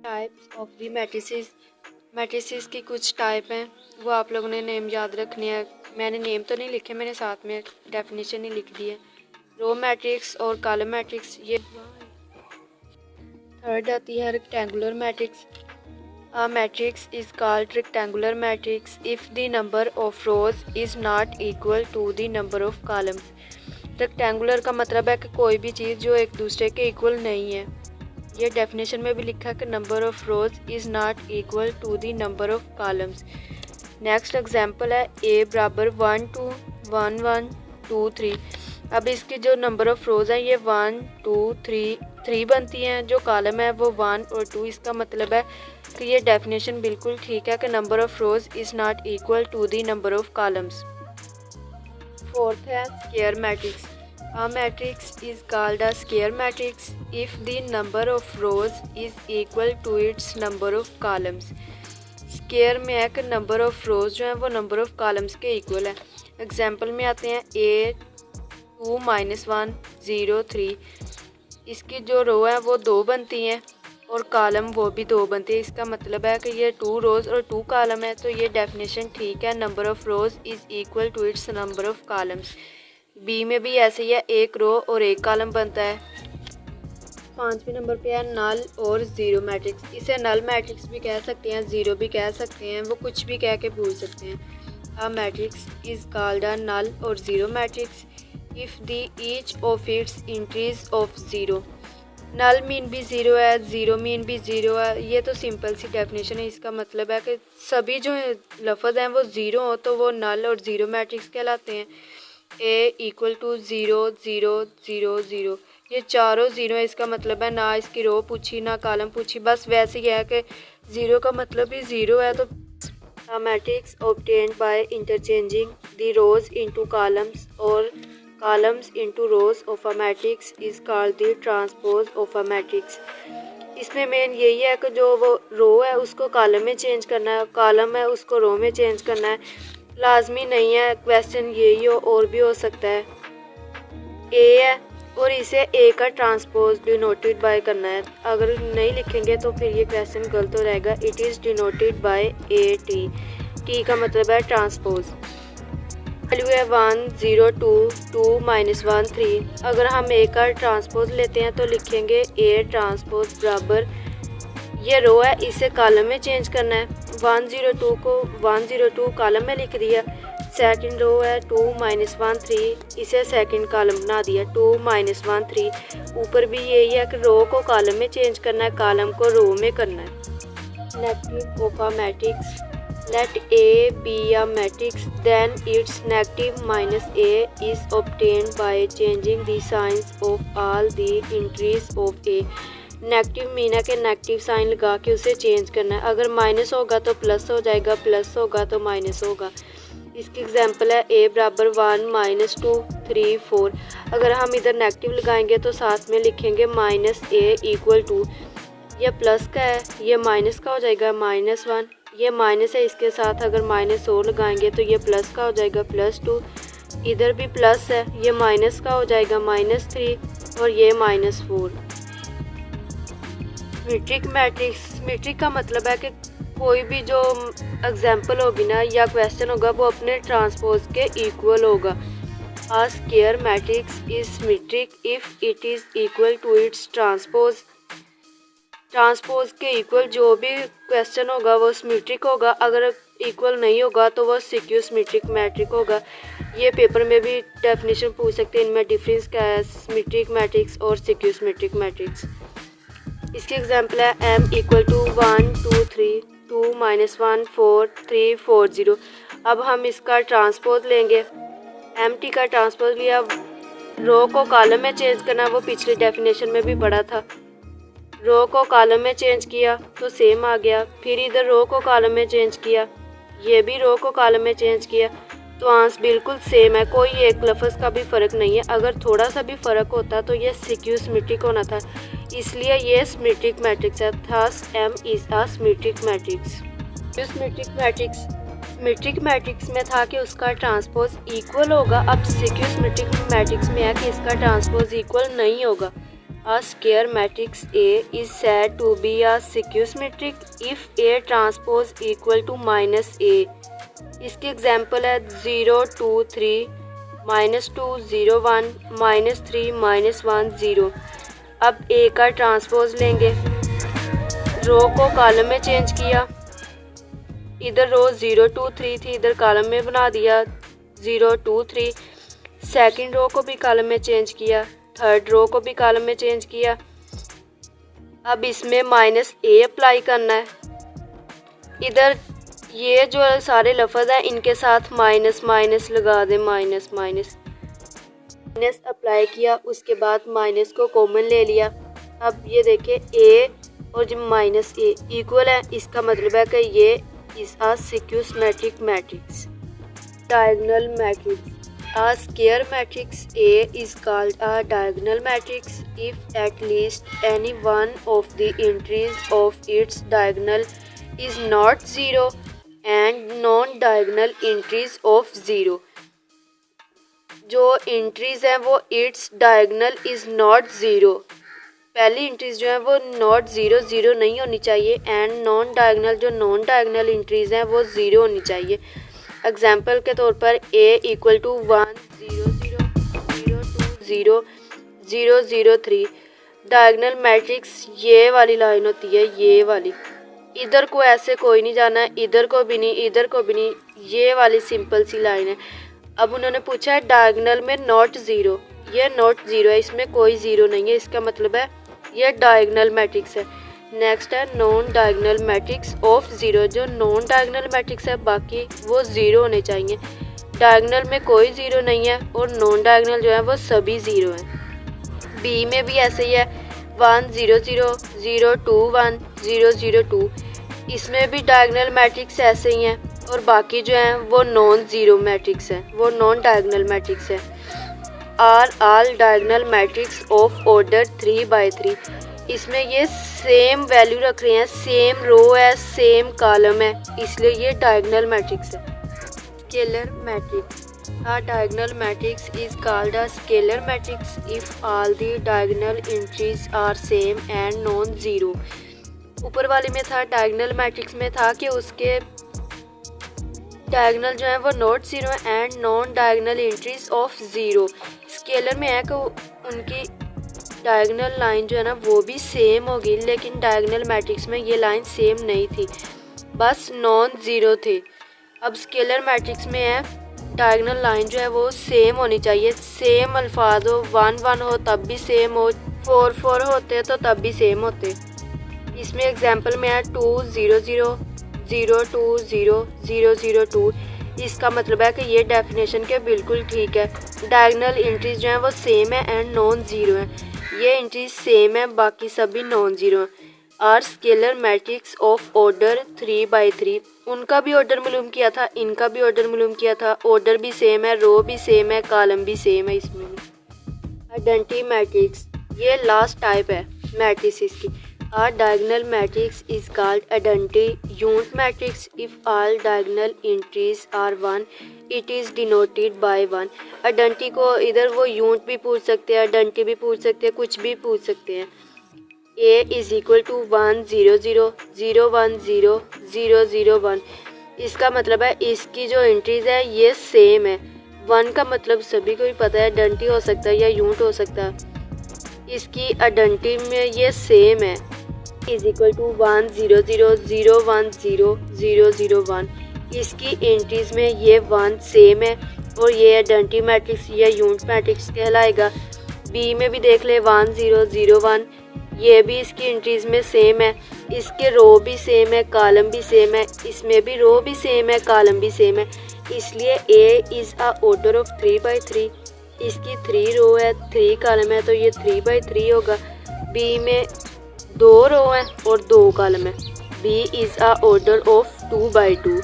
Types of the matrices. Matrices की कुछ type हैं, वो आप लोगों ने नेम याद रखने हैं। मैंने नेम तो नहीं लिखे, मैंने साथ में डेफिनेशन ही लिख दी है। रो मैट्रिक्स और कॉलम मैट्रिक्स। ये थर्ड आती है rectangular matrix. A matrix is called rectangular matrix if the number of rows is not equal to the number of columns। Rectangular का मतलब है कि कोई भी चीज़ जो एक दूसरे के इक्वल नहीं है। ये डेफिनेशन में भी लिखा है कि number of rows is not equal to the number of columns. Next example है a बराबर 1 2 1 1 2 3। अब इसकी जो नंबर ऑफ रोज हैं ये 1 2 3 बनती हैं, जो कॉलम है वो 1 और 2। इसका मतलब है कि ये डेफिनेशन बिल्कुल ठीक है कि number of rows is not equal to the number of columns. Fourth है square matrix. A matrix is called a square matrix if the number of rows is equal to its number of columns। Square में है कि number of रोज जो है वो number of columns के equal है। Example में आते हैं a 2 -1 0 3। इसकी जो रो है वो 2 बनती हैं और कॉलम वो भी 2 बनती है। इसका मतलब है कि ये 2 रोज और 2 कॉलम है, तो ये डेफिनेशन ठीक है। Number of rows is equal to its number of columns. B में भी ऐसे ही है, 1 रो और 1 कॉलम बनता है। 5वें नंबर पे है नल और ज़ीरो मैट्रिक्स। इसे नल मैट्रिक्स भी कह सकते हैं, ज़ीरो भी कह सकते हैं, वो कुछ भी कह के भूल सकते हैं। A matrix is called a null और zero matrix if the each of its entries of zero. Null mean भी ज़ीरो है, ज़ीरो मीन भी ज़ीरो है। ये तो सिंपल सी डेफिनेशन है। इसका मतलब है कि सभी जो लफ्ज़ हैं वो ज़ीरो हो तो वो नल और ज़ीरो मैट्रिक्स कहलाते हैं। a equal to 0 0 0 0। ये चारों ज़ीरो है। इसका मतलब है ना इसकी रो पूछी ना कॉलम पूछी, बस वैसे ही है कि ज़ीरो का मतलब ही ज़ीरो है। तो a matrix obtained by interchanging the rows into columns और columns into rows of a matrix is called the transpose of a matrix। इसमें मेन यही है कि जो वो रो है उसको कॉलम में चेंज करना है, कॉलम है उसको रो में चेंज करना है। लाजमी नहीं है क्वेश्चन यही हो, और भी हो सकता है। ए है और इसे ए का ट्रांसपोज डिनोटेड बाय करना है। अगर नहीं लिखेंगे तो फिर ये क्वेश्चन गलत हो जाएगा। It is denoted by A T. T का मतलब है ट्रांसपोज। वैल्यू है 1 0 2 2 -1 3। अगर हम ए का ट्रांसपोज लेते हैं तो लिखेंगे ए ट्रांसपोज बराबर, ये रो है इसे कॉलम में चेंज करना है। 102 को 102 कॉलम में लिख दिया। सेकंड रो है 2 -1 3, इसे सेकंड कॉलम बना दिया 2 -1 3। ऊपर भी यही है कि रो को कॉलम में चेंज करना है, कॉलम को रो में करना है। Negative of a matrix. Let A be a matrix then its negative minus A is obtained by changing the signs of all the entries of A. Negative mean है कि negative sign लगा के उसे change करना है। अगर minus होगा तो प्लस हो जाएगा, प्लस होगा तो माइनस होगा। इसकी एग्जांपल है a बराबर 1 -2 3 4। अगर हम इधर नेगेटिव लगाएंगे तो साथ में लिखेंगे -a इक्वल टू, ये प्लस का है ये माइनस का हो जाएगा -1। ये माइनस है, इसके साथ अगर माइनस और लगाएंगे तो ये प्लस का हो जाएगा +2। इधर भी प्लस है, ये माइनस का हो जाएगा -3 और ये -4। Metric matrix. मीट्रिक का मतलब है कि कोई भी जो एग्जाम्पल होगी ना या क्वेश्चन होगा वो अपने ट्रांसपोज के इक्वल होगा। A square matrix is metric if it is equal to its transpose. Transpose के इक्वल जो भी क्वेश्चन होगा वो सिमेट्रिक होगा, अगर इक्वल नहीं होगा तो वो सिक्यू सिमेट्रिक मैट्रिक होगा। ये पेपर में भी डेफिनेशन पूछ सकते हैं, इनमें डिफरेंस क्या है सिमेट्रिक मैट्रिक्स और सिक्यू सिमेट्रिक मैट्रिक्स। इसकी एग्जांपल है m इक्वल टू 1 2 3 2 -1 4 3 4 0। अब हम इसका ट्रांसपोज लेंगे। एम टी का ट्रांसपोज लिया, रो को कॉलम में चेंज करना, वो पिछली डेफिनेशन में भी पढ़ा था। रो को कॉलम में चेंज किया तो सेम आ गया। फिर इधर रो को कॉलम में चेंज किया, ये भी रो को कॉलम में चेंज किया, तो आंसर बिल्कुल सेम है। कोई एक लफ्ज़ का भी फ़र्क नहीं है। अगर थोड़ा सा भी फ़र्क होता तो ये सिक्यू सिमेट्रिक होना था, इसलिए ये सिमेट्रिक मैट्रिक्स है। Thus M is a symmetric matrix. Symmetric matrix symmetric matrix में था कि उसका ट्रांसपोज इक्वल होगा। अब सिक्यू सिमेट्रिक मैट्रिक्स में है कि इसका ट्रांसपोज इक्वल नहीं होगा। A square matrix A is said to be a skew-symmetric if A transpose equal to minus A. इसके एग्जाम्पल है 0 2 3 -2 0 1 -3 -1 0। अब A का ट्रांसपोज लेंगे, रो को कॉलम में चेंज किया, इधर रो 0 2 3 थी, इधर कॉलम में बना दिया 0 2 3। सेकंड रो को भी कॉलम में चेंज किया, थर्ड रो को भी कॉलम में चेंज किया। अब इसमें -A अप्लाई करना है। इधर ये जो सारे लफ्ज़ हैं इनके साथ माइनस माइनस लगा दें, माइनस माइनस माइनस अप्लाई किया, उसके बाद माइनस को कॉमन ले लिया। अब ये देखें A और जो -A इक्वल है, इसका मतलब है कि ये is a skew-symmetric matrix. Diagonal matrix. A square matrix A is called a diagonal matrix if at least any one of the entries of its diagonal is not zero and non-diagonal entries of zero। जो entries हैं वो its diagonal is not zero, पहली entries जो है वो not zero zero नहीं होनी चाहिए, एंड नॉन डायगोनल जो नॉन डायगोनल एंट्रीज हैं वो ज़ीरो होनी चाहिए। एग्जाम्पल के तौर पर A equal to 1 0 0 0 2 0 0 0 3। Diagonal matrix ये वाली लाइन होती है, ये वाली, इधर को ऐसे कोई नहीं जाना है, इधर को भी नहीं, इधर को भी नहीं, ये वाली सिंपल सी लाइन है। अब उन्होंने पूछा है डायगोनल में नॉट ज़ीरो, ये नॉट ज़ीरो है, इसमें कोई ज़ीरो नहीं है, इसका मतलब है ये डायगोनल मैट्रिक्स है। नेक्स्ट है non diagonal matrix of zero, जो नॉन डायगोनल मैट्रिक्स है बाकी वो ज़ीरो होने चाहिए। डायगोनल में कोई ज़ीरो नहीं है और नॉन डायगोनल जो है वो सभी ज़ीरो हैं। बी में भी ऐसे ही है 1 0 0 0 2 1 0 0 2, इसमें भी डायगोनल मैट्रिक्स ऐसे ही हैं और बाकी जो हैं वो नॉन ज़ीरो मैट्रिक्स हैं, वो नॉन डायगोनल मैट्रिक्स है। Are all diagonal matrix of order 3/3, इसमें ये सेम वैल्यू रख रहे हैं, सेम रो है, सेम कॉलम है, इसलिए ये डायगोनल मैट्रिक्स है। Scalar matrix. A diagonal matrix is called a scalar matrix if all the diagonal entries are same and non-zero। ऊपर वाले में था, डायगोनल मैट्रिक्स में था कि उसके डायगोनल जो है वो not zero and non diagonal entries of zero. Scalar में है कि उनकी डायगोनल लाइन जो है ना वो भी सेम होगी, लेकिन डायगोनल मैट्रिक्स में ये लाइन सेम नहीं थी, बस नॉन ज़ीरो थे। अब स्केलर मैट्रिक्स में है डायगोनल लाइन जो है वो सेम होनी चाहिए, सेम अल्फाज हो, 1 1 हो तब भी सेम हो, 4 4 होते तो तब भी सेम होते। इसमें एग्जांपल में है 2 0 0 0 2 0 0 0 2। इसका मतलब है कि ये डेफिनेशन के बिल्कुल ठीक है, डायगोनल एंट्रीज जो हैं वो सेम है एंड नॉन ज़ीरो हैं, ये एंट्रीज सेम है बाकी सभी नॉन ज़ीरो हैं। Are scalar matrix of order 3/3, उनका भी ऑर्डर मालूम किया था, इनका भी ऑर्डर मालूम किया था, ऑर्डर भी सेम है, रो भी सेम है, कॉलम भी सेम है। इसमें आइडेंटिटी मैट्रिक्स, ये लास्ट टाइप है मैट्रिसेस की। A diagonal matrix is called identity unit matrix if all diagonal entries are 1, it is denoted by 1। Identity को इधर वो यूनिट भी पूछ सकते हैं, आइडेंटिटी भी पूछ सकते हैं, कुछ भी पूछ सकते हैं। A इज इक्वल टू 1 0 0 0 1 0 0 0 1, इसका मतलब है इसकी जो एंट्रीज है ये सेम है। 1 का मतलब सभी को ही पता है, आइडेंटिटी हो सकता है या यूनिट हो सकता है, इसकी आइडेंटिटी में ये सेम है। इज इक्वल टू 1 0 0 0 1 0 0 0 1, इसकी एंट्रीज में ये 1 सेम है और ये आइडेंटिटी मैट्रिक्स या यूनिट मैट्रिक्स कहलाएगा। बी में भी देख ले 1 0 0 1, ये भी इसकी एंट्रीज में सेम है, इसके रो भी सेम है, कॉलम भी सेम है, इसमें भी रो भी सेम है, कॉलम भी सेम है, इसलिए A is a order of 3/3। इसकी 3 रो है, 3 कॉलम है, तो ये 3/3 होगा। बी में 2 रो हैं और 2 कॉलम है, B is a order of 2/2।